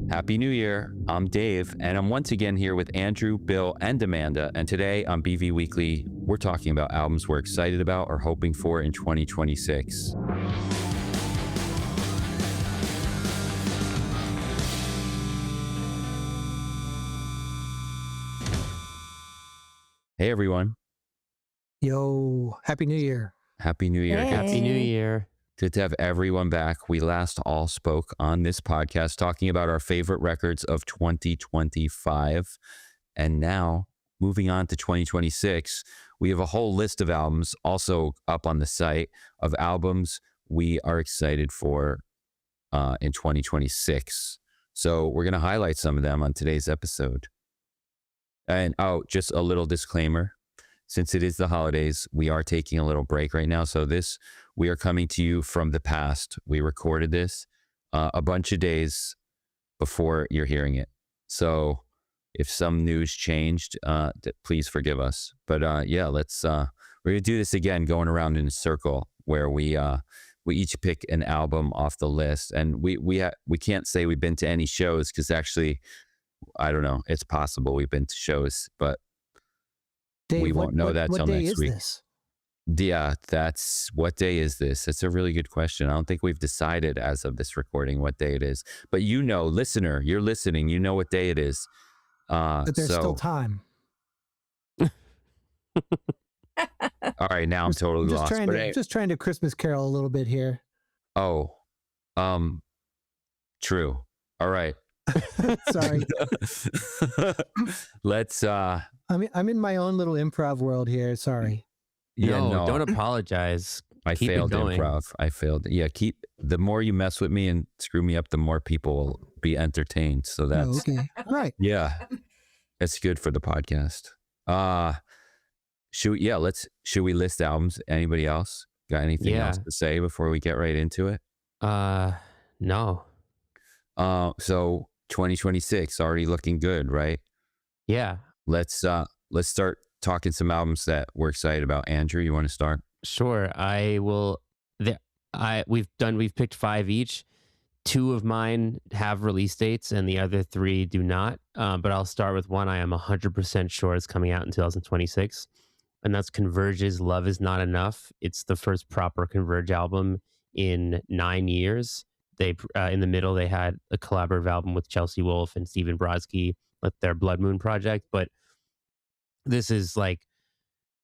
Happy New Year. I'm Dave, and I'm once again here with Andrew, Bill, and Amanda. And today on BV Weekly, we're talking about albums we're excited about or hoping for in 2026. Hey, everyone. Yo, Happy New Year. Happy New Year. Hey. Happy New Year. Good to have everyone back. We last all spoke on this podcast talking about our favorite records of 2025. And now, moving on to 2026, we have a whole list of albums also up on the site of albums we are excited for in 2026. So we're going to highlight some of them on today's episode. And just a little disclaimer. Since it is the holidays, we are taking a little break right now. So we are coming to you from the past. We recorded this a bunch of days before you're hearing it. So if some news changed, please forgive us. But we're gonna do this again, going around in a circle where we each pick an album off the list, and we can't say we've been to any shows because actually, I don't know. It's possible we've been to shows, but Dave, we won't know that till next week. This? Yeah, what day is this? That's a really good question. I don't think we've decided as of this recording what day it is. But listener, you're listening, you know what day it is. But there's still time. All right, now I'm totally lost. Just trying to Christmas carol a little bit here. Oh, true. All right. Sorry. Let's I'm in my own little improv world here. Sorry. No, don't apologize. I Keep failed it going. improv. I failed. Yeah, the more you mess with me and screw me up, the more people will be entertained. So that's okay. Right. Yeah. That's good for the podcast. Should we list albums? Anybody else got anything else to say before we get right into it? No. So 2026 already looking good, right? Yeah. Let's start talking some albums that we're excited about. Andrew, you want to start? Sure. I will. We've picked 5 each. 2 of mine have release dates and the other 3 do not. But I'll start with one I am 100% sure is coming out in 2026. And that's Converge's Love Is Not Enough. It's the first proper Converge album in 9 years. They in the middle, they had a collaborative album with Chelsea Wolfe and Stephen Brodsky with their Blood Moon project. But this is like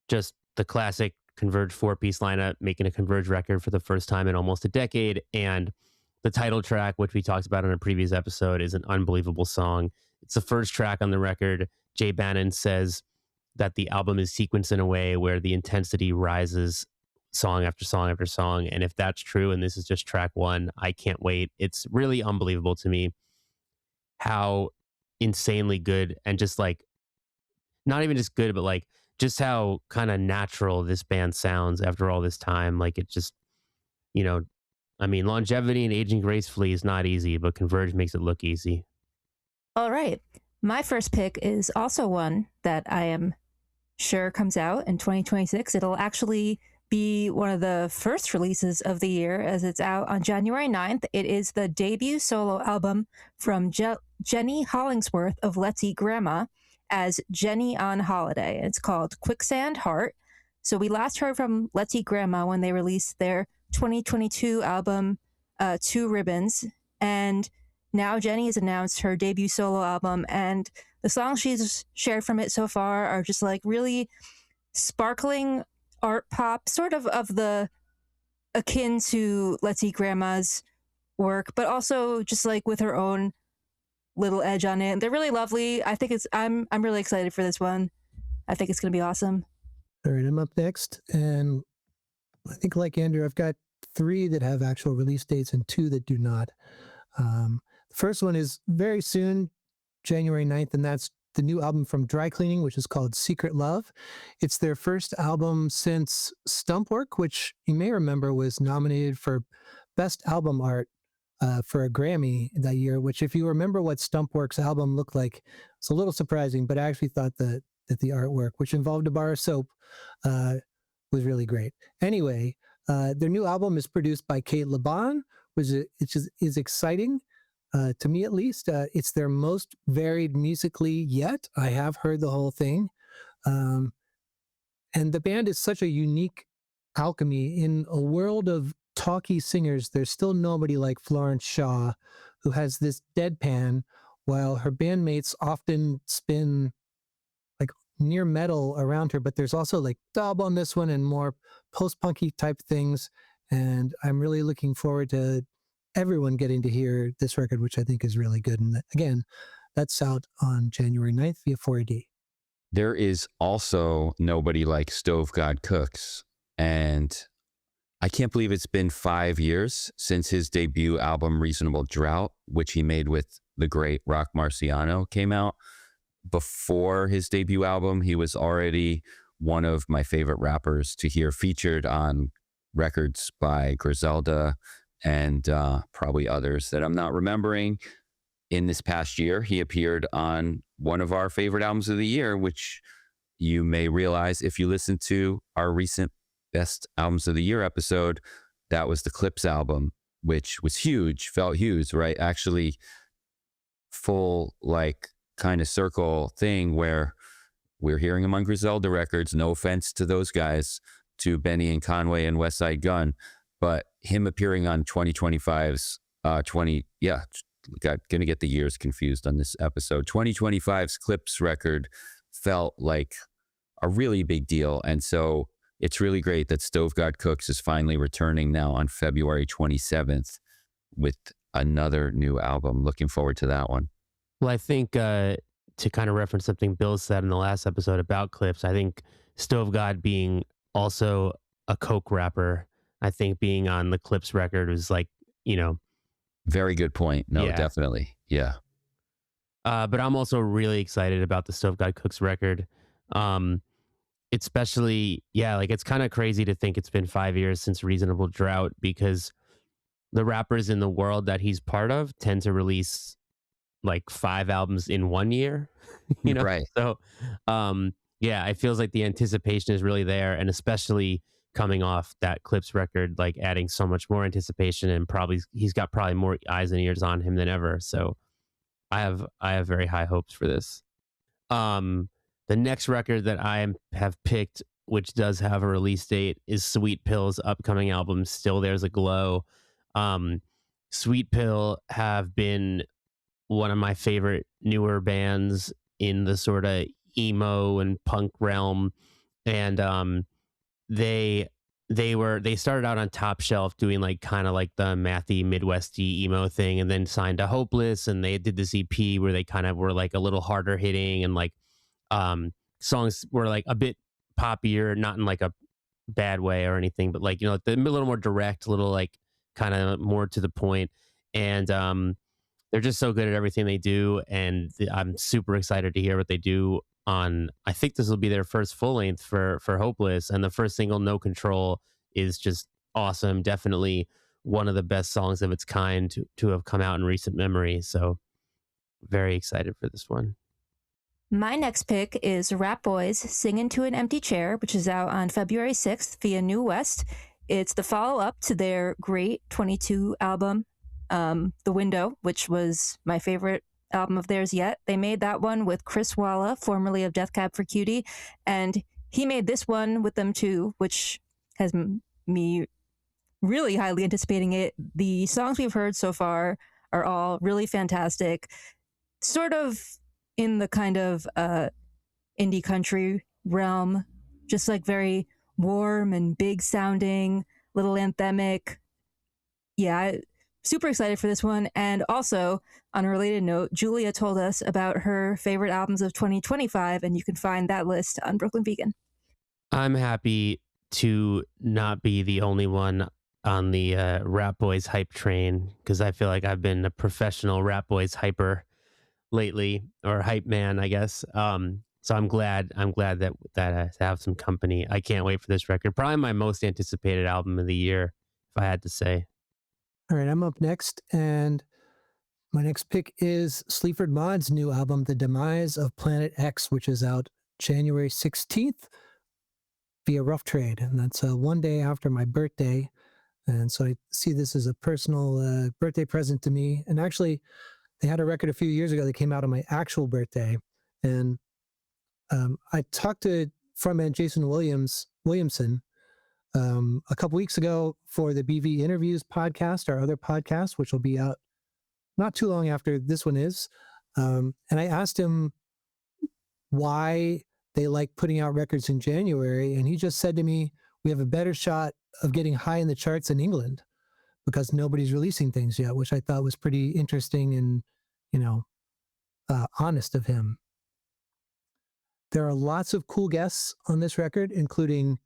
just the classic Converge 4-piece lineup, making a Converge record for the first time in almost a decade. And the title track, which we talked about in a previous episode, is an unbelievable song. It's the first track on the record. Jay Bannon says that the album is sequenced in a way where the intensity rises song after song after song. And if that's true, and this is just track 1, I can't wait. It's really unbelievable to me how insanely good, and just like, not even just good, but like just how kind of natural this band sounds after all this time. Like it just, longevity and aging gracefully is not easy, but Converge makes it look easy. All right. My first pick is also one that I am sure comes out in 2026. It'll actually be one of the first releases of the year, as it's out on January 9th. It is the debut solo album from Jenny Hollingsworth of Let's Eat Grandma as Jenny on Holiday. It's called Quicksand Heart. So we last heard from Let's Eat Grandma when they released their 2022 album, 2 Ribbons. And now Jenny has announced her debut solo album, and the songs she's shared from it so far are just like really sparkling art pop, sort of the akin to Let's Eat Grandma's work, but also just like with her own little edge on it. They're really lovely. I think I'm really excited for this one. I think it's going to be awesome. All right, I'm up next, and I think like Andrew, I've got 3 that have actual release dates and 2 that do not. The first one is very soon, January 9th, and that's the new album from Dry Cleaning, which is called Secret Love. It's their first album since Stumpwork, which you may remember was nominated for Best Album Art for a Grammy that year, which if you remember what Stumpwork's album looked like, it's a little surprising, but I actually thought that the artwork, which involved a bar of soap, was really great. Anyway, their new album is produced by Kate Laban, which is exciting. To me, at least, it's their most varied musically yet. I have heard the whole thing. And the band is such a unique alchemy. In a world of talky singers, there's still nobody like Florence Shaw, who has this deadpan, while her bandmates often spin like near metal around her, but there's also like dub on this one and more post-punky type things. And I'm really looking forward to everyone getting to hear this record, which I think is really good. And again, that's out on January 9th via 4AD. There is also nobody like Stove God Cooks. And I can't believe it's been 5 years since his debut album, Reasonable Drought, which he made with the great Rock Marciano, came out. Before his debut album, he was already one of my favorite rappers to hear featured on records by Griselda and probably others that I'm not remembering. In this past year, he appeared on one of our favorite albums of the year, which you may realize if you listen to our recent Best Albums of the Year episode. That was the Clips album, which was huge, felt huge, right? Actually, full like kind of circle thing where we're hearing him on Griselda records. No offense to those guys, to Benny and Conway and West Side Gun, but him appearing on 2025's gonna get the years confused on this episode. 2025's Clips record felt like a really big deal. And so it's really great that Stove God Cooks is finally returning now on February 27th with another new album. Looking forward to that one. Well, I think to kind of reference something Bill said in the last episode about Clips, I think Stove God being also a Coke rapper, I think being on the Clips record was like, Very good point. No, Yeah. definitely. Yeah. But I'm also really excited about the Stove God Cooks record. Especially, like it's kind of crazy to think it's been 5 years since Reasonable Drought, because the rappers in the world that he's part of tend to release like 5 albums in 1 year, Right. So, it feels like the anticipation is really there, and especially coming off that Clips record, like adding so much more anticipation, and he's got more eyes and ears on him than ever. So, I have very high hopes for this. The next record that I have picked, which does have a release date, is Sweet Pill's upcoming album, Still There's a Glow. Sweet Pill have been one of my favorite newer bands in the sort of emo and punk realm. And they started out on Top Shelf doing like kind of like the mathy Midwesty emo thing, and then signed to Hopeless, and they did this EP where they kind of were like a little harder hitting, and like songs were like a bit poppier, not in like a bad way or anything, but like, a little more direct, a little like kind of more to the point. And they're just so good at everything they do, and I'm super excited to hear what they do on, I think this will be their first full length for Hopeless, and the first single, No Control, is just awesome. Definitely one of the best songs of its kind to have come out in recent memory. So very excited for this one. My next pick is Rap Boys Singin' to an Empty Chair, which is out on February 6th via New West. It's the follow-up to their great 22 album, The Window, which was my favorite album of theirs yet. They made that one with Chris Walla, formerly of Death Cab for Cutie, and he made this one with them too, which has me really highly anticipating it. The songs we've heard so far are all really fantastic, sort of in the kind of indie country realm, just like very warm and big sounding, little anthemic. Yeah, super excited for this one. And also, on a related note, Julia told us about her favorite albums of 2025, and you can find that list on Brooklyn Vegan. I'm happy to not be the only one on the Rap Boys hype train, because I feel like I've been a professional Rap Boys hyper lately, or hype man, I guess. So I'm glad that I have some company. I can't wait for this record. Probably my most anticipated album of the year, if I had to say. All right, I'm up next, and my next pick is Sleaford Mods' new album, The Demise of Planet X, which is out January 16th via Rough Trade. And that's one day after my birthday. And so I see this as a personal birthday present to me. And actually, they had a record a few years ago that came out on my actual birthday. And I talked to frontman Jason Williamson a couple weeks ago for the BV Interviews podcast, our other podcast, which will be out not too long after this one is. And I asked him why they like putting out records in January. And he just said to me, we have a better shot of getting high in the charts in England because nobody's releasing things yet, which I thought was pretty interesting and, honest of him. There are lots of cool guests on this record, including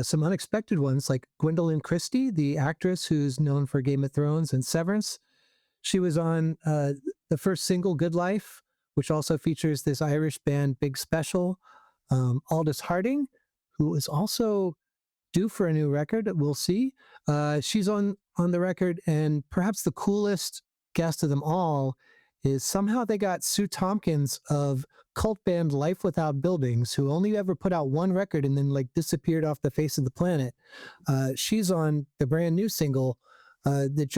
some unexpected ones like Gwendolyn Christie, the actress who's known for Game of Thrones and Severance. She was on the first single, Good Life, which also features this Irish band, Big Special. Aldous Harding, who is also due for a new record. We'll see. She's on the record, and perhaps the coolest guest of them all is somehow they got Sue Tompkins of cult band Life Without Buildings, who only ever put out one record and then disappeared off the face of the planet. She's on the brand new single that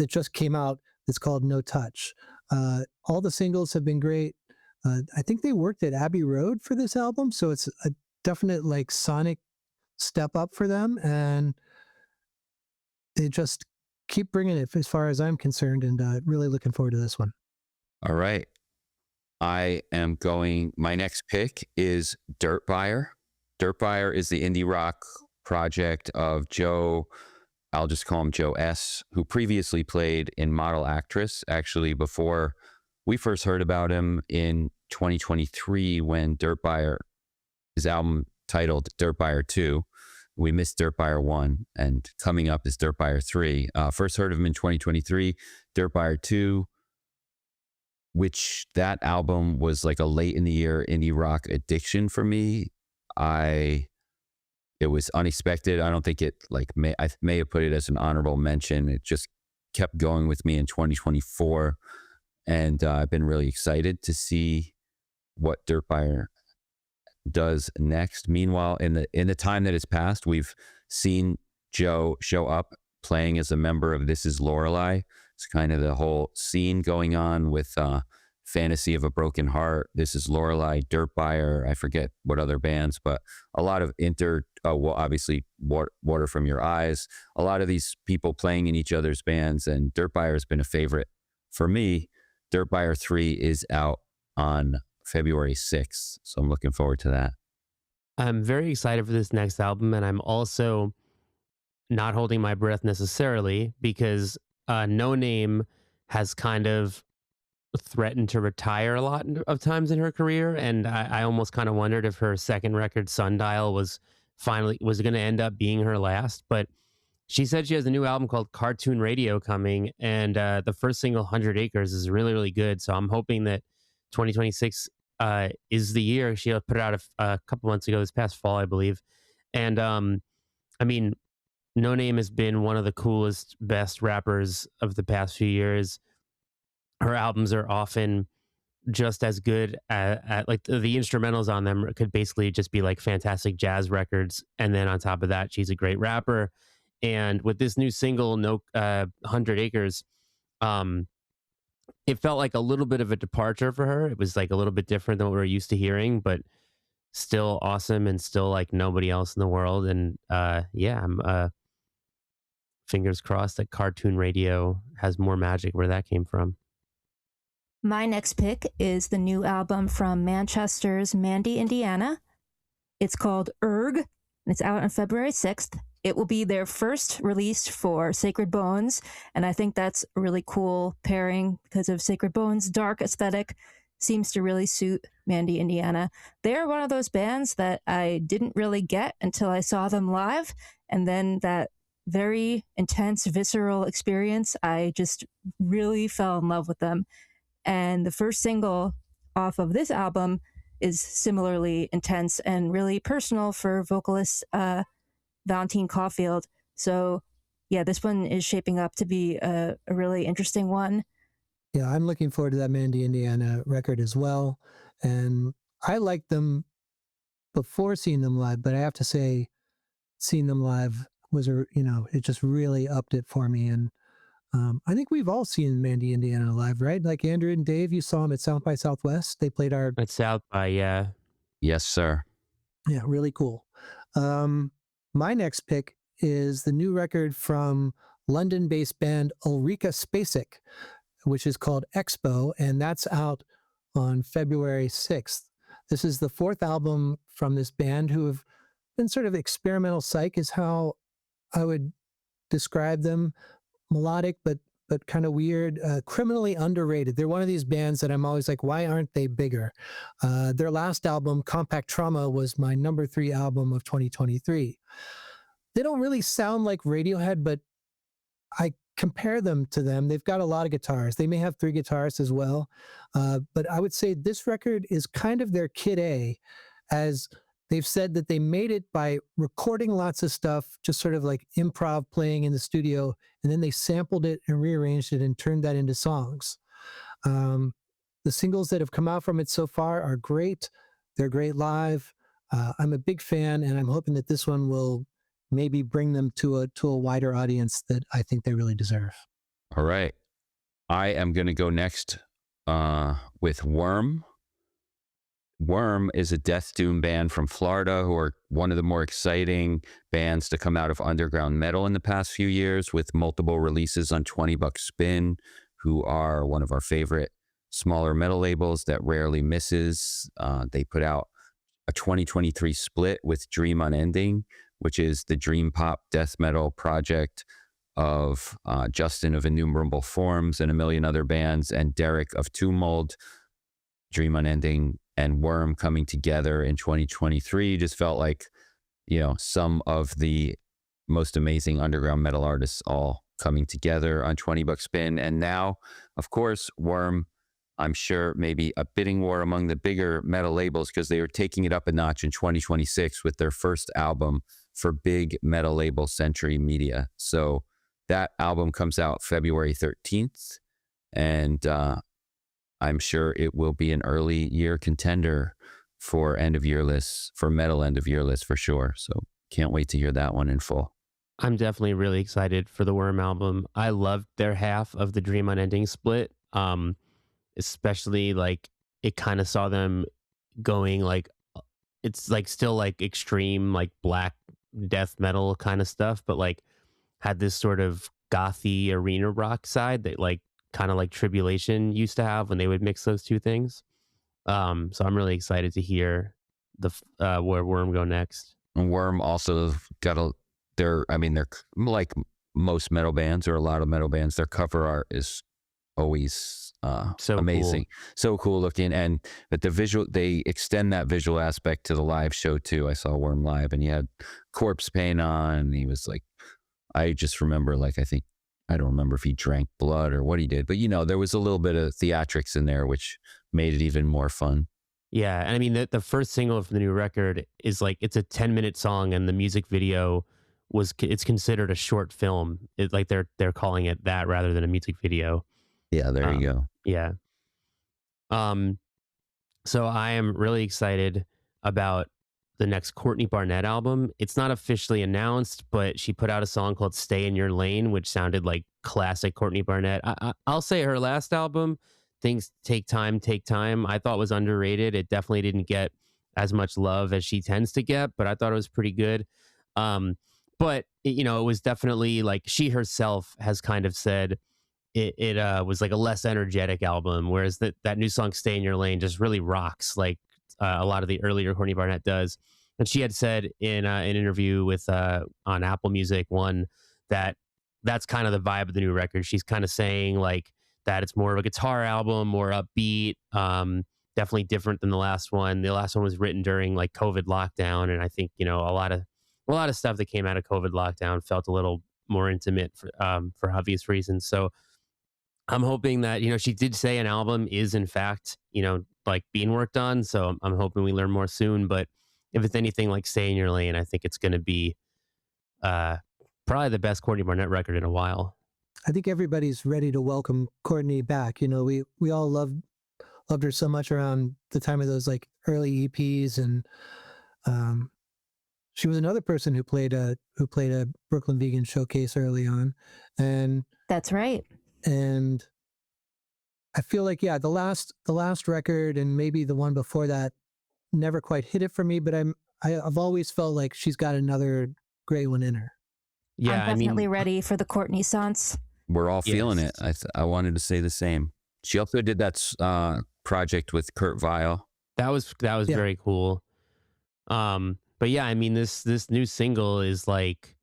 just came out. That's called No Touch. All the singles have been great. I think they worked at Abbey Road for this album, so it's a definite sonic step up for them, and they just keep bringing it as far as I'm concerned, and really looking forward to this one. All right. My next pick is Dirt Buyer. Dirt Buyer is the indie rock project of Joe, I'll just call him Joe S., who previously played in Model Actress, actually before we first heard about him in 2023 when Dirt Buyer, his album titled Dirt Buyer 2. We missed Dirt Buyer 1, and coming up is Dirt Buyer 3. First heard of him in 2023. Dirt Buyer 2, which that album was like a late in the year indie rock addiction for me. It was unexpected. I don't think I may have put it as an honorable mention. It just kept going with me in 2024. And I've been really excited to see what Dirt Buyer does next. Meanwhile, in the time that has passed, we've seen Joe show up playing as a member of This Is Lorelei. It's kind of the whole scene going on with Fantasy of a Broken Heart, This Is Lorelei, Dirt Buyer, I forget what other bands, but a lot of obviously Water From Your Eyes, a lot of these people playing in each other's bands, and Dirt Buyer has been a favorite for me. Dirt Buyer 3 is out on February 6th, so I'm looking forward to that. I'm very excited for this next album, and I'm also not holding my breath necessarily because No Name has kind of threatened to retire a lot of times in her career, and I almost kind of wondered if her second record, Sundial, was going to end up being her last. But she said she has a new album called Cartoon Radio coming, and the first single, 100 Acres, is really, really good. So I'm hoping that 2026 is the year. She put it out a couple months ago, this past fall, I believe. And I mean, No Name has been one of the coolest, best rappers of the past few years. Her albums are often just as good at the instrumentals on them could basically just be like fantastic jazz records. And then on top of that, she's a great rapper. And with this new single, 100 Acres, it felt like a little bit of a departure for her. It was like a little bit different than what we're used to hearing, but still awesome and still like nobody else in the world. And I'm fingers crossed that Cartoon Radio has more magic where that came from. My next pick is the new album from Manchester's Mandy, Indiana. It's called Erg, and it's out on February 6th. It will be their first release for Sacred Bones, and I think that's a really cool pairing because of Sacred Bones' dark aesthetic seems to really suit Mandy, Indiana. They're one of those bands that I didn't really get until I saw them live, and then that very intense, visceral experience, I just really fell in love with them. And the first single off of this album is similarly intense and really personal for vocalist Valentine Caulfield. So, yeah, this one is shaping up to be a really interesting one. Yeah, I'm looking forward to that Mandy, Indiana record as well. And I liked them before seeing them live, but I have to say, seeing them live, was it just really upped it for me. And I think we've all seen Mandy Indiana live, right? Like Andrew and Dave, you saw him at South by Southwest. They played our At South by, yeah. Yes, sir. Yeah, really cool. My next pick is the new record from London-based band Ulrika Spacek, which is called Expo, and that's out on February 6th. This is the fourth album from this band, who have been sort of experimental psych is how I would describe them. Melodic, but kind of weird, criminally underrated. They're one of these bands that I'm always like, why aren't they bigger? Their last album, Compact Trauma, was my number 3 album of 2023. They don't really sound like Radiohead, but I compare them to them. They've got a lot of guitars. They may have 3 guitarists as well. But I would say this record is kind of their kid A, as they've said that they made it by recording lots of stuff, just sort of like improv playing in the studio, and then they sampled it and rearranged it and turned that into songs. The singles that have come out from it so far are great. They're great live. I'm a big fan, and I'm hoping that this one will maybe bring them to a wider audience that I think they really deserve. All right. I am going to go next with Worm. Worm is a death doom band from Florida who are one of the more exciting bands to come out of underground metal in the past few years, with multiple releases on 20 Buck Spin, who are one of our favorite smaller metal labels that rarely misses. They put out a 2023 split with Dream Unending, which is the dream pop death metal project of Justin of Innumerable Forms and a million other bands, and Derek of Tomb Mold. Dream Unending and Worm coming together in 2023 just felt like, some of the most amazing underground metal artists all coming together on 20 Buck Spin. And now, of course, Worm, I'm sure maybe a bidding war among the bigger metal labels, because they are taking it up a notch in 2026 with their first album for big metal label Century Media. So that album comes out February 13th, and I'm sure it will be an early year contender for end of year lists, for metal end of year lists for sure. So can't wait to hear that one in full. I'm definitely really excited for the Worm album. I loved their half of the Dream Unending split. Especially like it kind of saw them going like, it's like still like extreme, like black death metal kind of stuff, but like had this sort of gothy arena rock side that like kind of like Tribulation used to have when they would mix those two things. So I'm really excited to hear where Worm go next. And Worm also got they're like most metal bands, or a lot of metal bands, their cover art is always so amazing, cool. So cool looking. And but they extend that visual aspect to the live show too. I saw Worm live, and he had corpse paint on, and he was like, I just remember, like, I don't remember if he drank blood or what he did, but there was a little bit of theatrics in there, which made it even more fun. Yeah, and I mean the first single from the new record is like, it's a 10-minute song, and the music video it's considered a short film. It's like they're calling it that rather than a music video. Yeah, there you go. Yeah. So I am really excited about the next Courtney Barnett album. It's not officially announced, but she put out a song called Stay in Your Lane, which sounded like classic Courtney Barnett. I'll say her last album, Things Take Time, I thought was underrated. It definitely didn't get as much love as she tends to get, but I thought it was pretty good. But it was definitely like, she herself has kind of said it was like a less energetic album, whereas that new song Stay in Your Lane just really rocks like a lot of the earlier Courtney Barnett does. And she had said in an interview with on Apple Music One that's kind of the vibe of the new record. She's kind of saying like that it's more of a guitar album, more upbeat, definitely different than the last one. The last one was written during like COVID lockdown, and I think a lot of stuff that came out of COVID lockdown felt a little more intimate for obvious reasons. So I'm hoping that, she did say an album is in fact, like being worked on. So I'm hoping we learn more soon. But if it's anything like Stay in Your Lane, I think it's going to be probably the best Courtney Barnett record in a while. I think everybody's ready to welcome Courtney back. We all loved her so much around the time of those like early EPs, and She was another person who played a Brooklyn Vegan showcase early on, and That's right. I feel like the last record and maybe the one before that never quite hit it for me. But I've always felt like she's got another great one in her. Yeah, I'm definitely ready for the Courtney Sance. We're all feeling it. I wanted to say the same. She also did that project with Kurt Vile. That was very cool. But yeah, I mean, this new single is like,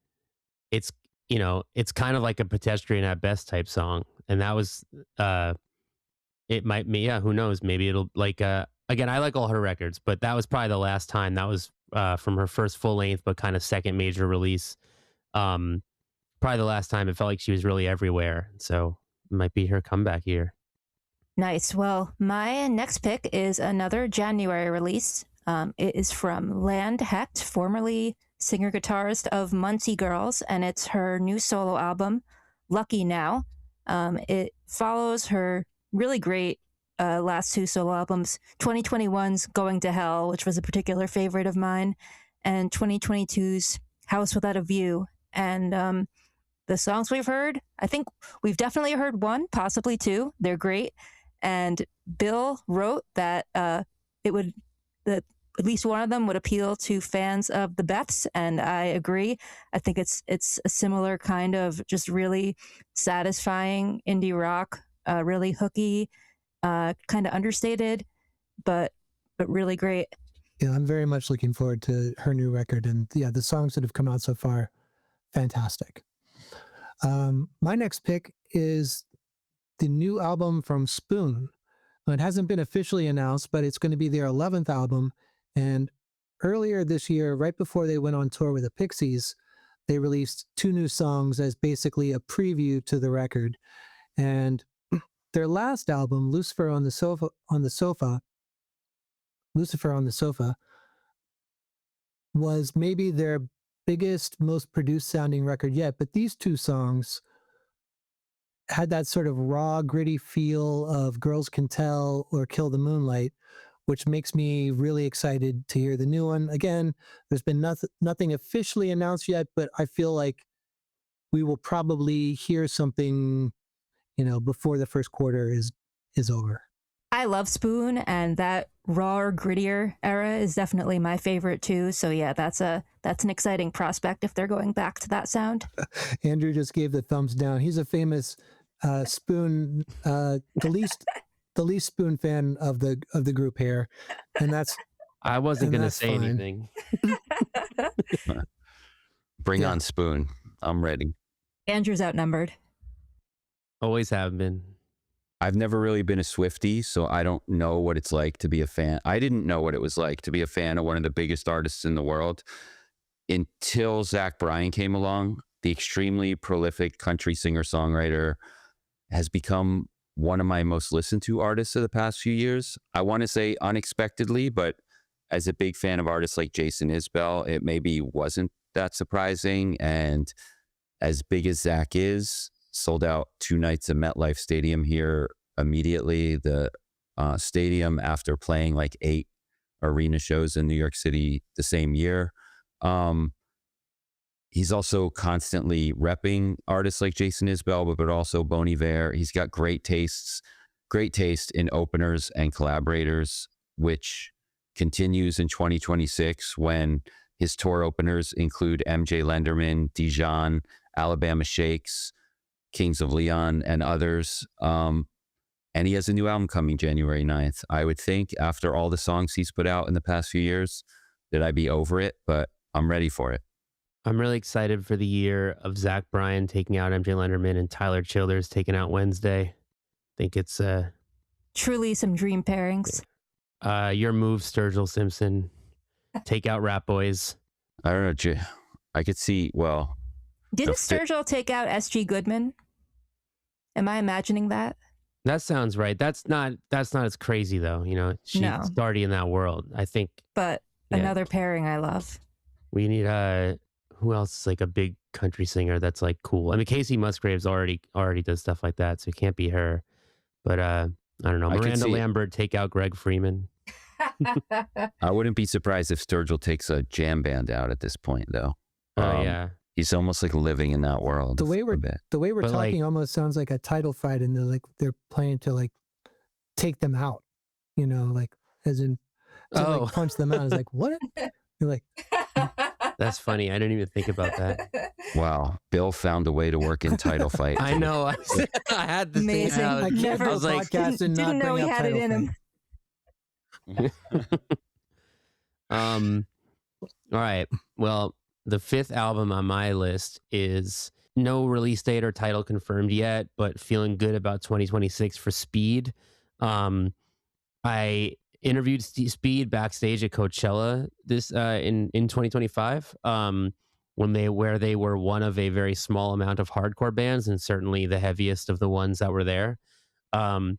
it's kind of like a Pedestrian at Best type song, and that was it might be, who knows, maybe it'll like again, I like all her records, but that was probably the last time. That was from her first full length but kind of second major release. Probably the last time it felt like she was really everywhere, so it might be her comeback year. Nice. Well, my next pick is another January release. It is from Land Hecht, formerly singer-guitarist of Muncie Girls, and it's her new solo album, Lucky Now. It follows her really great last two solo albums, 2021's Going to Hell, which was a particular favorite of mine, and 2022's House Without a View. And the songs we've heard, I think we've definitely heard one, possibly two. They're great. And Bill wrote that that at least one of them would appeal to fans of the Beths, and I agree. I think it's a similar kind of just really satisfying indie rock, really hooky, kind of understated, but really great. Yeah, I'm very much looking forward to her new record, and the songs that have come out so far, fantastic. My next pick is the new album from Spoon. It hasn't been officially announced, but it's going to be their 11th album. And earlier this year, right before they went on tour with the Pixies, they released 2 new songs as basically a preview to the record. And their last album, Lucifer on the Sofa, was maybe their biggest, most produced sounding record yet. But these 2 songs had that sort of raw, gritty feel of Girls Can Tell or Kill the Moonlight, which makes me really excited to hear the new one. Again, there's been nothing officially announced yet, but I feel like we will probably hear something, before the first quarter is over. I love Spoon, and that raw, grittier era is definitely my favorite too. So yeah, that's an exciting prospect if they're going back to that sound. Andrew just gave the thumbs down. He's a famous Spoon, the least Spoon fan of the group here, and that's. I wasn't going to say fine. anything. Bring on Spoon. I'm ready. Andrew's outnumbered. Always have been. I've never really been a Swiftie, so I don't know what it's like to be a fan. I didn't know what it was like to be a fan of one of the biggest artists in the world until Zach Bryan came along. The extremely prolific country singer-songwriter has become one of my most listened to artists of the past few years. I want to say unexpectedly, but as a big fan of artists like Jason Isbell, it maybe wasn't that surprising. And as big as Zach is, sold out 2 nights at MetLife Stadium here immediately. The stadium after playing like 8 arena shows in New York City the same year. He's also constantly repping artists like Jason Isbell, but also Bon Iver. He's got great taste in openers and collaborators, which continues in 2026 when his tour openers include MJ Lenderman, Dijon, Alabama Shakes, Kings of Leon, and others. And he has a new album coming January 9th. I would think after all the songs he's put out in the past few years that I'd be over it, but I'm ready for it. I'm really excited for the year of Zach Bryan taking out MJ Lenderman and Tyler Childers taking out Wednesday. I think it's truly some dream pairings. Your move, Sturgill Simpson. Take out Rap Boys. I don't know. I could see, well... Didn't Sturgill take out S.G. Goodman? Am I imagining that? That sounds right. That's not as crazy though. She's already in that world, I think. But another pairing I love. We need who else is like a big country singer that's like cool. I mean, Casey Musgraves already does stuff like that, so it can't be her. But I don't know. Miranda Lambert take out Greg Freeman. I wouldn't be surprised if Sturgill takes a jam band out at this point, though. Oh yeah. He's almost like living in that world. The way we're But, talking like- almost sounds like a title fight, and they're planning to like take them out, like as in to like punch them out. It's like what? You're like, That's funny. I didn't even think about that. Wow, Bill found a way to work in title fight. I know. I had to say it Amazing. out. I can't Never- do I a was like, podcast and not didn't know bring he up had it title in fight. him. All right. Well, the fifth album on my list is no release date or title confirmed yet, but feeling good about 2026 for Speed. I interviewed Speed backstage at Coachella this in 2025. Where they were one of a very small amount of hardcore bands, and certainly the heaviest of the ones that were there. And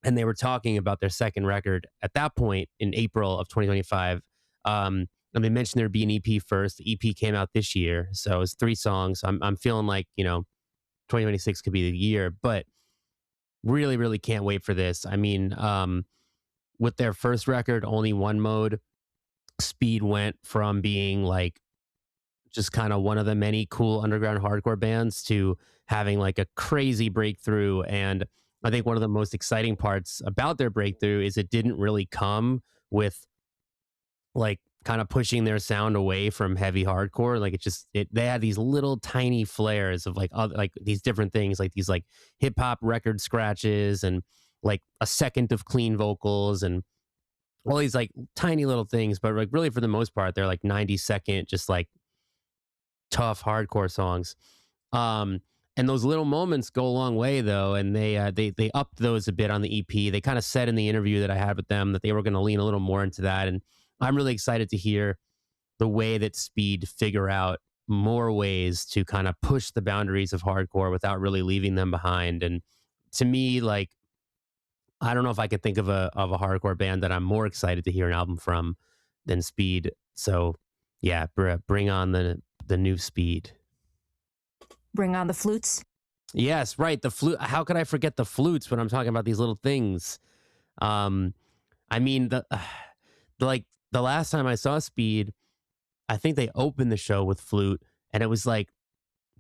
they were talking about their second record at that point in April of 2025. And they mentioned there'd be an EP first. The EP came out this year, so it's 3 songs. I'm feeling like 2026 could be the year, but really, really can't wait for this. I mean, with their first record, Only One Mode, Speed went from being like just kind of one of the many cool underground hardcore bands to having like a crazy breakthrough. And I think one of the most exciting parts about their breakthrough is it didn't really come with like kind of pushing their sound away from heavy hardcore. Like they had these little tiny flares of like other, like these different things, like these like hip hop record scratches and like a second of clean vocals and all these like tiny little things. But like really for the most part, they're like 90-second, just like tough hardcore songs. And those little moments go a long way though. And they upped those a bit on the EP. They kind of said in the interview that I had with them that they were going to lean a little more into that. And I'm really excited to hear the way that Speed figure out more ways to kind of push the boundaries of hardcore without really leaving them behind. And to me, like, I don't know if I could think of a hardcore band that I'm more excited to hear an album from than Speed. So yeah, bring on the new Speed. Bring on the flutes. Yes, right. The flute. How could I forget the flutes when I'm talking about these little things? I mean, the last time I saw Speed, I think they opened the show with flute, and it was like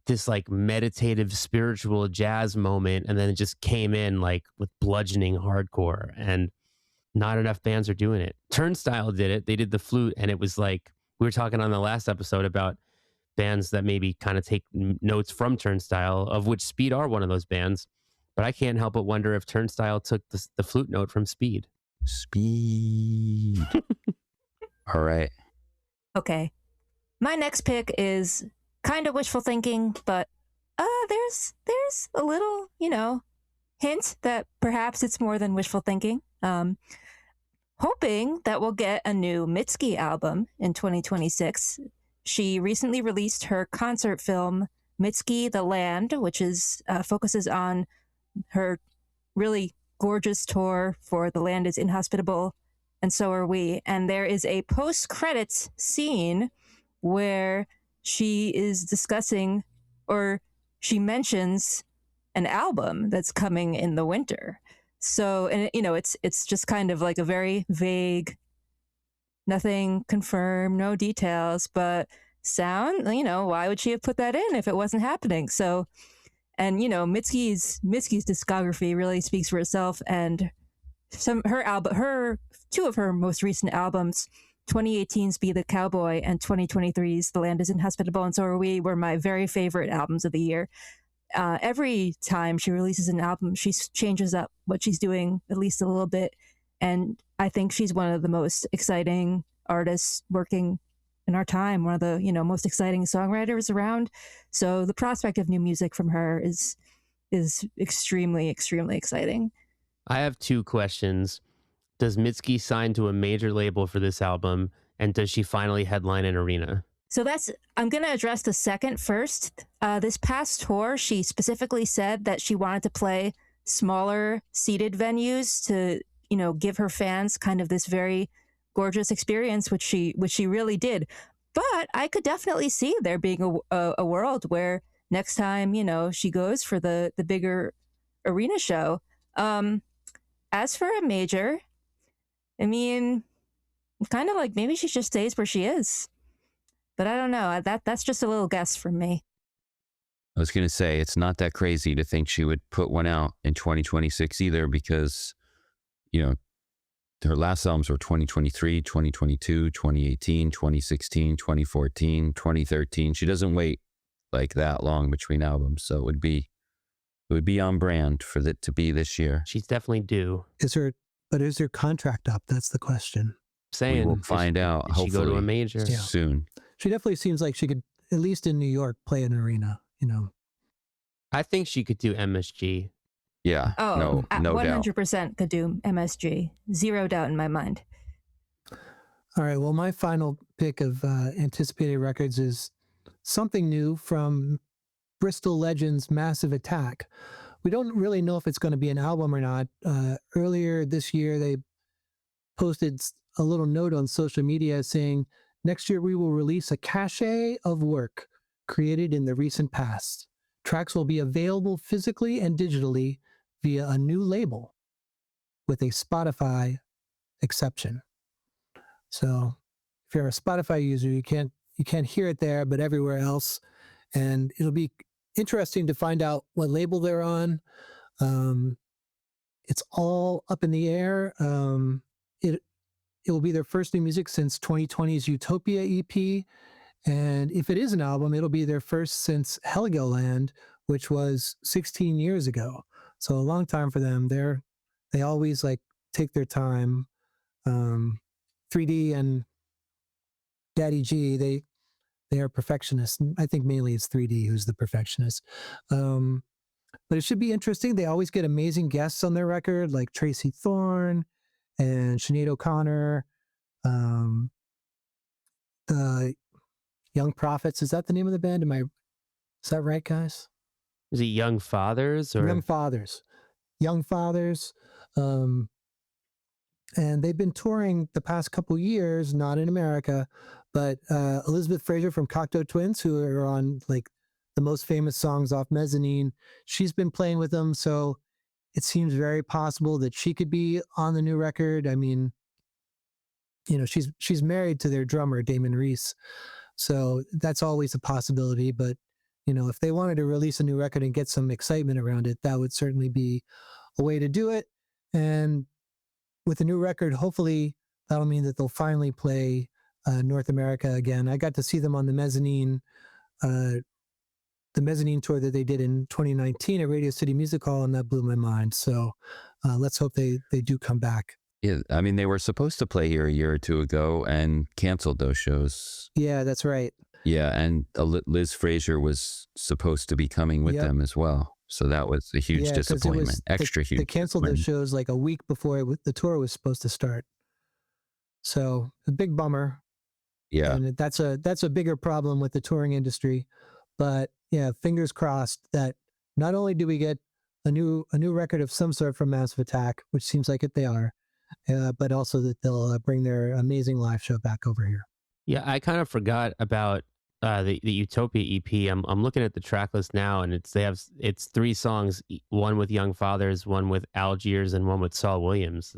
this like meditative spiritual jazz moment, and then it just came in like with bludgeoning hardcore, and not enough bands are doing it. Turnstile did it. They did the flute, and it was like we were talking on the last episode about bands that maybe kind of take notes from Turnstile, of which Speed are one of those bands. But I can't help but wonder if Turnstile took the flute note from Speed. Speed. All right. Okay. My next pick is kind of wishful thinking, but there's a little, hint that perhaps it's more than wishful thinking. Hoping that we'll get a new Mitski album in 2026. She recently released her concert film, Mitski, The Land, which is focuses on her really gorgeous tour for The Land is Inhospitable, and So Are We. And there is a post-credits scene where she is discussing, or she mentions, an album that's coming in the winter. So, and it's just kind of like a very vague, nothing confirmed, no details, but sound, why would she have put that in if it wasn't happening? So, and Mitski's discography really speaks for itself, and two of her most recent albums, 2018's Be the Cowboy and 2023's The Land is Inhospitable and So Are We, were my very favorite albums of the year. Every time she releases an album, she changes up what she's doing at least a little bit, and I think she's one of the most exciting artists working in our time, one of the most exciting songwriters around. So the prospect of new music from her is extremely, extremely exciting. I have 2 questions. Does Mitski sign to a major label for this album? And does she finally headline an arena? So I'm going to address the second first. This past tour, she specifically said that she wanted to play smaller seated venues to, give her fans kind of this very gorgeous experience, which she really did. But I could definitely see there being a world where next time, she goes for the bigger arena show. As for a major, I mean, kind of like maybe she just stays where she is. But I don't know. That's just a little guess from me. I was going to say, it's not that crazy to think she would put one out in 2026 either, because, her last albums were 2023, 2022, 2018, 2016, 2014, 2013. She doesn't wait like that long between albums. So it would be on brand for it to be this year. She's definitely due. Is her contract up? That's the question. Saying We will find out, She go to a hopefully, major. Yeah. soon. She definitely seems like she could, at least in New York, play an arena, I think she could do MSG. Yeah. Oh, no doubt. 100% could do MSG. Zero doubt in my mind. All right. Well, my final pick of anticipated records is something new from Bristol legends Massive Attack. We don't really know if it's going to be an album or not. Earlier this year, they posted a little note on social media saying, next year we will release a cache of work created in the recent past. Tracks will be available physically and digitally via a new label with a Spotify exception. So if you're a Spotify user, you can't hear it there, but everywhere else. And it'll be interesting to find out what label they're on. It's all up in the air. It will be their first new music since 2020's Utopia EP. And if it is an album, it'll be their first since Heligoland, which was 16 years ago. So a long time for them. They always take their time. 3D and Daddy G, they are perfectionists. I think mainly it's 3D who's the perfectionist. But it should be interesting. They always get amazing guests on their record, like Tracy Thorn and Sinead O'Connor. Young Prophets, is that the name of the band? Is that right, guys? Is it Young Fathers or Young Fathers? And they've been touring the past couple years, not in America, but Elizabeth Fraser from Cocteau Twins, who are on the most famous songs off Mezzanine, she's been playing with them. So it seems very possible that she could be on the new record. I mean, she's married to their drummer, Damon Reese. So that's always a possibility. But, if they wanted to release a new record and get some excitement around it, that would certainly be a way to do it. And with the new record, hopefully that'll mean that they'll finally play North America again. I got to see them on the Mezzanine tour that they did in 2019 at Radio City Music Hall, and that blew my mind. So let's hope they do come back. Yeah, I mean, they were supposed to play here a year or two ago and canceled those shows. Yeah, that's right. Yeah, and Liz Fraser was supposed to be coming with them as well. So that was a huge disappointment. Huge. They canceled those shows like a week before the tour was supposed to start. So a big bummer. Yeah, and that's a bigger problem with the touring industry. But yeah, fingers crossed that not only do we get a new record of some sort from Massive Attack, which seems like they are, but also that they'll bring their amazing live show back over here. Yeah, I kind of forgot about the Utopia EP. I'm looking at the track list now, and it's 3 songs, one with Young Fathers, one with Algiers, and one with Saul Williams.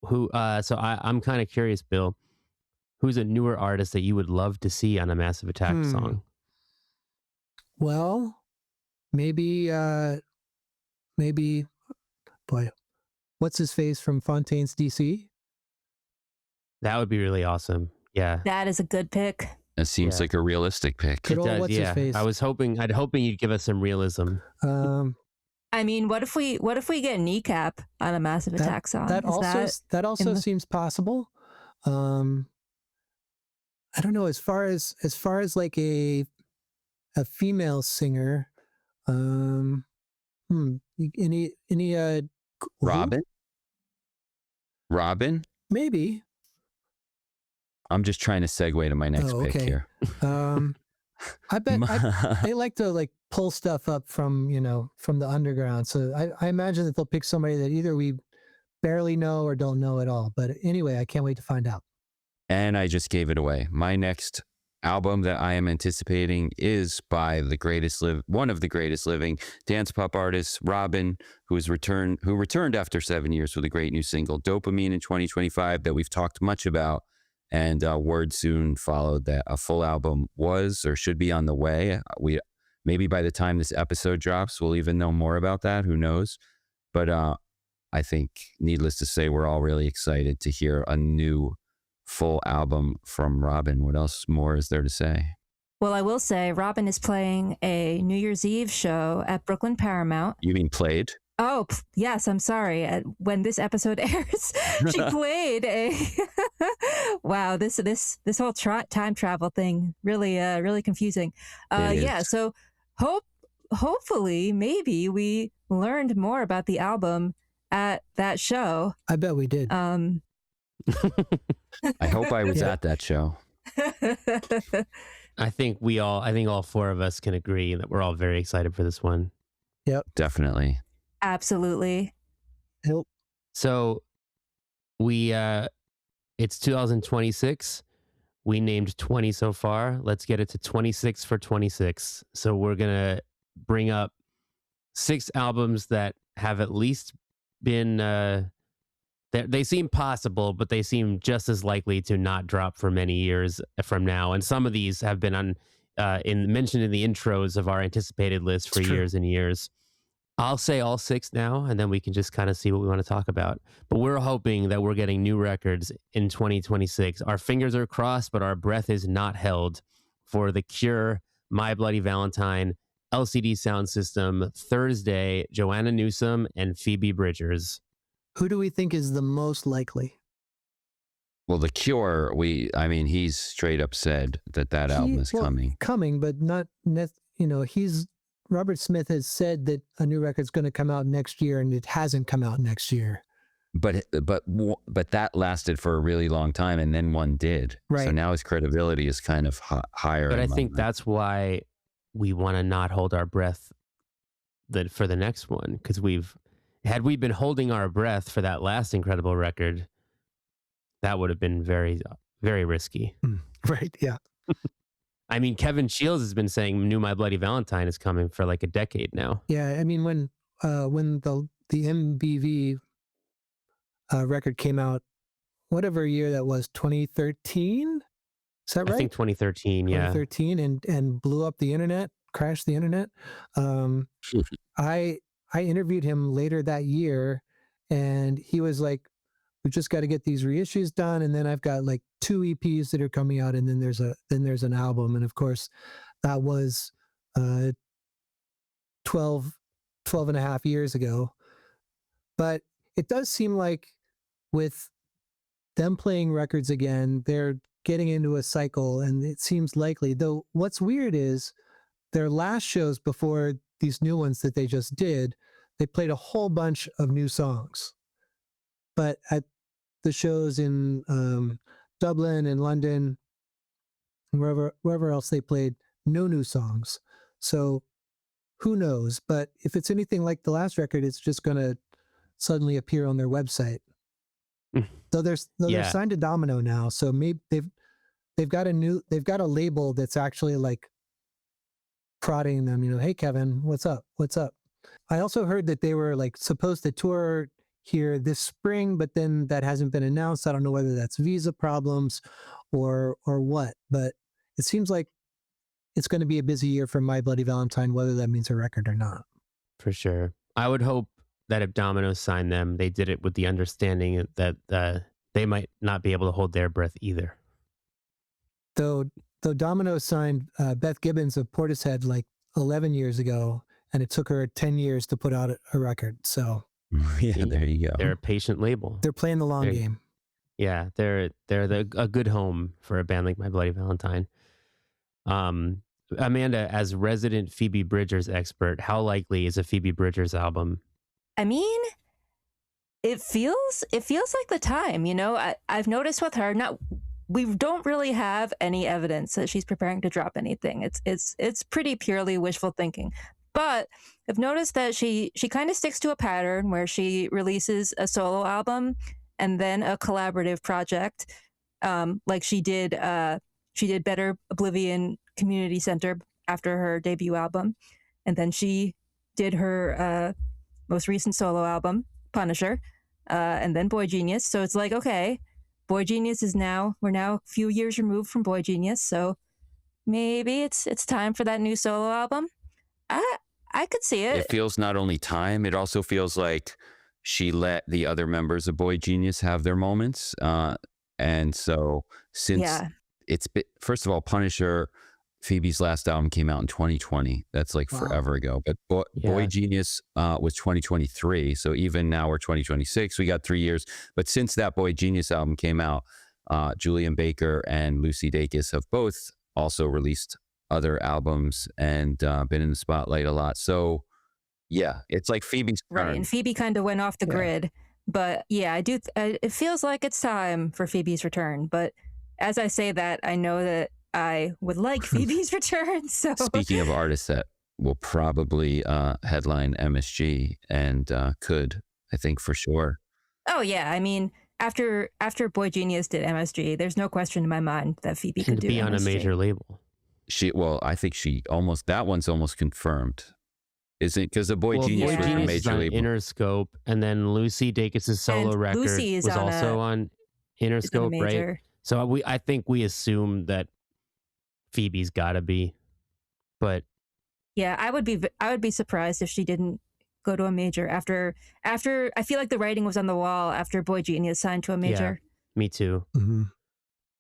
So I'm kind of curious, Bill, who's a newer artist that you would love to see on a Massive Attack song? Well, maybe, boy, what's his face from Fontaine's DC? That would be really awesome. Yeah. That is a good pick. it seems like a realistic pick. Good old what's his face. I'd hoping you'd give us some realism. I mean, what if we get Kneecap on a Massive Attack song? That also seems possible. I don't know, as far as like a female singer, any Robin? Maybe. I'm just trying to segue to my next pick here. I bet they like to pull stuff up from the underground. So I imagine that they'll pick somebody that either we barely know or don't know at all. But anyway, I can't wait to find out. And I just gave it away. My next album that I am anticipating is by one of the greatest living dance pop artists, Robin, who returned after 7 years with a great new single, Dopamine, in 2025 that we've talked much about. And word soon followed that a full album was or should be on the way. Maybe by the time this episode drops, we'll even know more about that. Who knows? But I think, needless to say, we're all really excited to hear a new full album from Robin. What else more is there to say? Well, I will say Robin is playing a New Year's Eve show at Brooklyn Paramount. You mean played? Oh, yes, I'm sorry. When this episode airs, she played a wow, this whole time travel thing really confusing. Yeah, so hopefully maybe we learned more about the album at that show. I bet we did. I hope I was at that show. I think all four of us can agree that we're all very excited for this one. Yep. Definitely. Absolutely. Help. So it's 2026. We named 20 so far. Let's get it to 26 for 26. So we're going to bring up 6 albums that have at least been, they seem possible, but they seem just as likely to not drop for many years from now. And some of these have been mentioned in the intros of our anticipated list for years and years. I'll say all 6 now, and then we can just kind of see what we want to talk about. But we're hoping that we're getting new records in 2026. Our fingers are crossed, but our breath is not held for The Cure, My Bloody Valentine, LCD Sound System, Thursday, Joanna Newsom, and Phoebe Bridgers. Who do we think is the most likely? Well, The Cure, he's straight up said that album is coming. Coming, but not, Robert Smith has said that a new record's going to come out next year, and it hasn't come out next year. But that lasted for a really long time, and then one did. Right. So now his credibility is kind of higher. But I think that's why we want to not hold our breath for the next one, because had we been holding our breath for that last incredible record, that would have been very, very risky. Right. Yeah. I mean, Kevin Shields has been saying "New My Bloody Valentine" is coming for like a decade now. Yeah, I mean, when the MBV record came out, whatever year that was, 2013, is that right? I think 2013, 2013, and blew up the internet, crashed the internet. I interviewed him later that year, and he was like, "We just got to get these reissues done, and then I've got like 2 EPs that are coming out, and then there's an album." And of course, that was 12 and a half years ago. But it does seem like with them playing records again, they're getting into a cycle, and it seems likely. Though what's weird is their last shows before these new ones that they just did, they played a whole bunch of new songs. But at the shows in Dublin and London, and wherever else they played, no new songs. So who knows? But if it's anything like the last record, it's just going to suddenly appear on their website. They're signed to Domino now, so maybe they've got a label that's actually like prodding them. Hey Kevin, what's up? I also heard that they were like supposed to tour here this spring, but then that hasn't been announced. I don't know whether that's visa problems or what, but it seems like it's going to be a busy year for My Bloody Valentine, whether that means a record or not. For sure. I would hope that if Domino signed them, they did it with the understanding that they might not be able to hold their breath either. Though Domino signed Beth Gibbons of Portishead like 11 years ago, and it took her 10 years to put out a record. So yeah, there you go. They're a patient label. They're playing the long game. Yeah, they're a good home for a band like My Bloody Valentine. Amanda, as resident Phoebe Bridgers expert, how likely is a Phoebe Bridgers album? I mean, it feels like the time. I've noticed with her, we don't really have any evidence that she's preparing to drop anything. It's pretty purely wishful thinking. But I've noticed that she kind of sticks to a pattern where she releases a solo album and then a collaborative project, like she did she did Better Oblivion Community Center after her debut album. And then she did her most recent solo album, Punisher, and then Boy Genius. So it's like, okay, Boy Genius we're now a few years removed from Boy Genius. So maybe it's time for that new solo album. I could see it. It feels not only time, it also feels like she let the other members of Boy Genius have their moments. And so since it's been, first of all, Punisher, Phoebe's last album came out in 2020. That's like forever ago. But Boy Genius was 2023. So even now we're 2026. We got 3 years. But since that Boy Genius album came out, Julian Baker and Lucy Dacus have both also released other albums and been in the spotlight a lot. So yeah, it's like Phoebe's turn. Right, and Phoebe kind of went off the grid. But yeah, I do. It feels like it's time for Phoebe's return. But as I say that, I know that I would like Phoebe's return. So speaking of artists that will probably headline MSG and could, I think for sure. Oh yeah, I mean, after Boy Genius did MSG, there's no question in my mind that Phoebe could be on MSG. a major label. I think that one's almost confirmed. Isn't because the Boy Genius was a major label. Interscope, and then Lucy Dacus' solo record was also on Interscope, right? So I think we assume that Phoebe's got to be, but yeah, I would be surprised if she didn't go to a major after I feel like the writing was on the wall after Boy Genius signed to a major. Yeah, me too. Mm-hmm.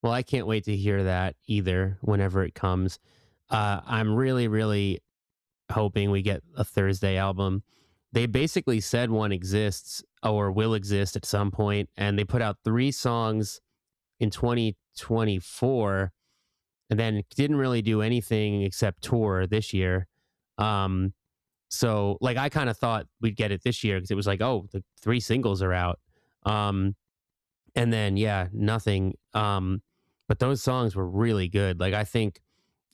Well, I can't wait to hear that either whenever it comes. I'm really, really hoping we get a Thursday album. They basically said one exists or will exist at some point, and they put out 3 songs in 2024 and then didn't really do anything except tour this year. So like I kind of thought we'd get it this year because it was like, oh, the 3 singles are out. And then nothing. But those songs were really good. Like I think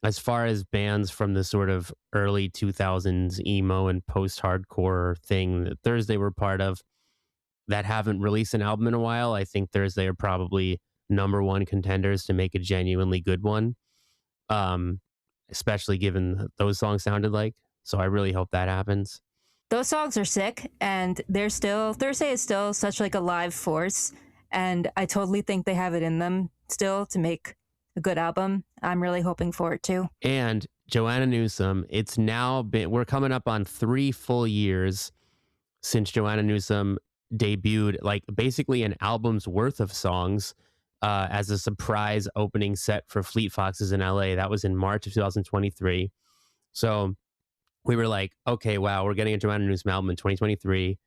as far as bands from the sort of early 2000s emo and post-hardcore thing that Thursday were part of that haven't released an album in a while, I think Thursday are probably #1 contenders to make a genuinely good one, especially given those songs sounded like. So I really hope that happens. Those songs are sick, and Thursday is still such like a live force, and I totally think they have it in them still to make a good album. I'm really hoping for it too. And Joanna Newsom, we're coming up on 3 full years since Joanna Newsom debuted, like basically an album's worth of songs as a surprise opening set for Fleet Foxes in LA. That was in March of 2023. So we were like, okay, wow, we're getting a Joanna Newsom album in 2023,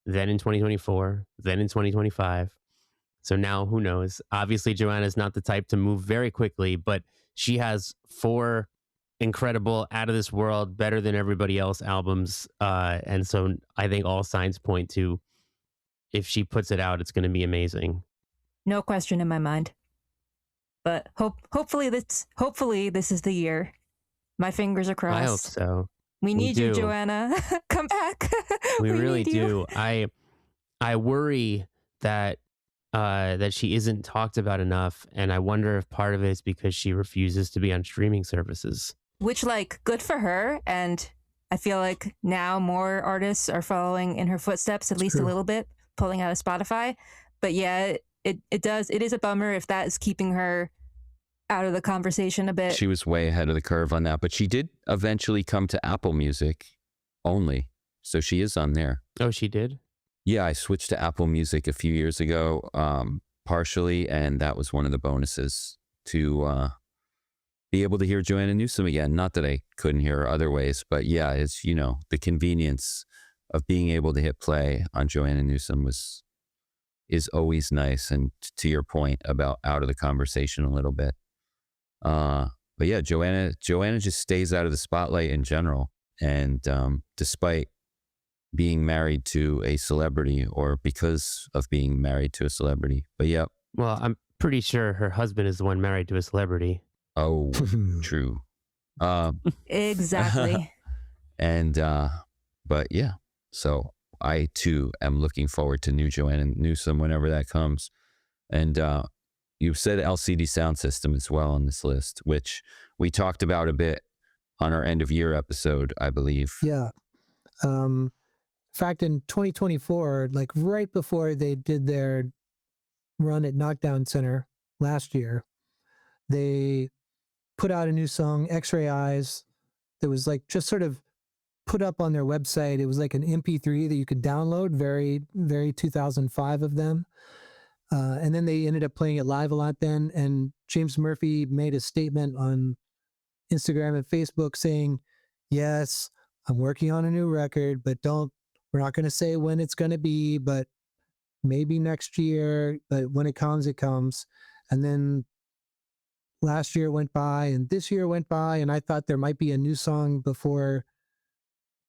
then in 2024, then in 2025. So now who knows? Obviously, Joanna's not the type to move very quickly, but she has 4 incredible, out of this world, better than everybody else albums. And so I think all signs point to if she puts it out, it's going to be amazing. No question in my mind. But hopefully this is the year. My fingers are crossed. I hope so. We need you, Joanna. Come back. We really do. I worry that she isn't talked about enough, and I wonder if part of it is because she refuses to be on streaming services. Which, like, good for her, and I feel like now more artists are following in her footsteps, at least a little bit, pulling out of Spotify. But yeah, it is a bummer if that is keeping her out of the conversation a bit. She was way ahead of the curve on that, but she did eventually come to Apple Music only, so she is on there. Oh, she did? Yeah, I switched to Apple Music a few years ago, partially, and that was one of the bonuses to be able to hear Joanna Newsom again. Not that I couldn't hear her other ways, but yeah, it's, the convenience of being able to hit play on Joanna Newsom is always nice. And to your point about out of the conversation a little bit. But yeah, Joanna just stays out of the spotlight in general. And despite being married to a celebrity, or because of being married to a celebrity. But yeah. Well, I'm pretty sure her husband is the one married to a celebrity. Oh, true. Exactly. And, but yeah, so I too am looking forward to new Joanna Newsom whenever that comes. And you said LCD Sound System as well on this list, which we talked about a bit on our end of year episode, I believe. Yeah. In fact, in 2024, like right before they did their run at Knockdown Center last year, they put out a new song, X-Ray Eyes, that was like just sort of put up on their website. It was like an MP3 that you could download, very, very 2005 of them. And then they ended up playing it live a lot then. And James Murphy made a statement on Instagram and Facebook saying, yes, I'm working on a new record, but we're not going to say when it's going to be, but maybe next year, but when it comes, it comes. And then last year went by and this year went by, and I thought there might be a new song before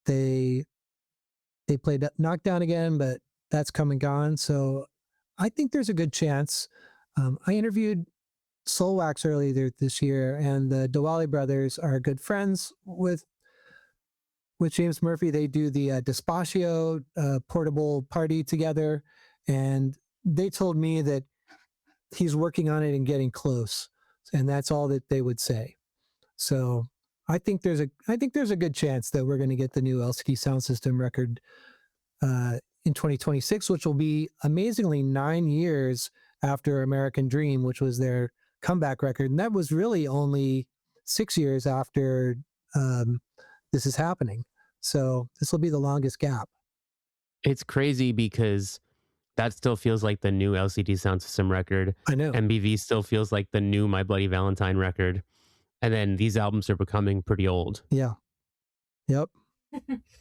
they played Knockdown again, but that's come and gone. So I think there's a good chance. I interviewed Soulwax earlier this year, and the Diwali brothers are good friends with James Murphy. They do the Despacio portable party together, and they told me that he's working on it and getting close, and that's all that they would say. So I think there's a good chance that we're going to get the new LCD Sound System record in 2026, which will be amazingly 9 years after American Dream, which was their comeback record, and that was really only 6 years after this is happening. So this will be the longest gap. It's crazy because that still feels like the new LCD Sound System record. I know. MBV still feels like the new My Bloody Valentine record. And then these albums are becoming pretty old. Yeah. Yep.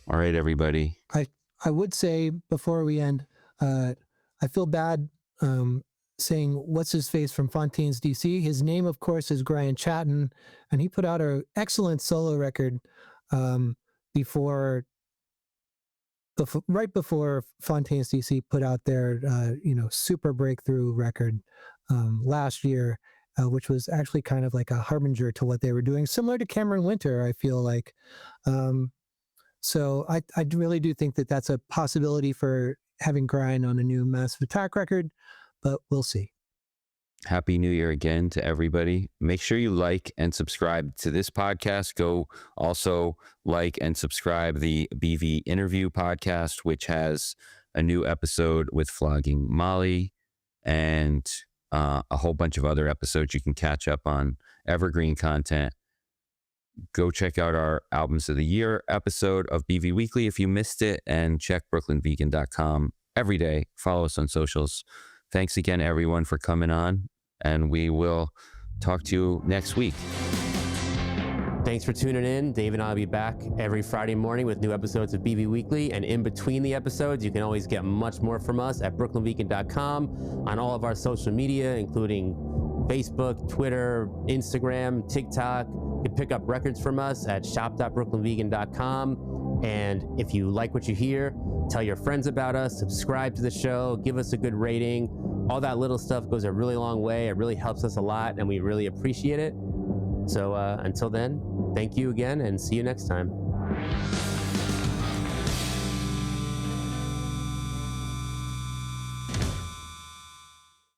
All right, everybody. I would say before we end, I feel bad saying what's his face from Fontaine's DC. His name, of course, is Brian Chatton, and he put out an excellent solo record right before Fontaine's DC put out their super breakthrough record last year, which was actually kind of like a harbinger to what they were doing, similar to Cameron Winter, I feel like. So I really do think that that's a possibility for having Grind on a new Massive Attack record, but we'll see. Happy New Year again to everybody. Make sure you like and subscribe to this podcast. Go also like and subscribe the BV Interview podcast, which has a new episode with Flogging Molly and a whole bunch of other episodes you can catch up on, evergreen content. Go check out our Albums of the Year episode of BV Weekly if you missed it, and check BrooklynVegan.com every day. Follow us on socials. Thanks again, everyone, for coming on, and we will talk to you next week. Thanks for tuning in. Dave and I will be back every Friday morning with new episodes of BV Weekly, and in between the episodes, you can always get much more from us at BrooklynVegan.com, on all of our social media, including Facebook, Twitter, Instagram, TikTok. You can pick up records from us at shop.brooklynvegan.com. And if you like what you hear, tell your friends about us, subscribe to the show, give us a good rating. All that little stuff goes a really long way. It really helps us a lot, and we really appreciate it. So until then, thank you again, and see you next time.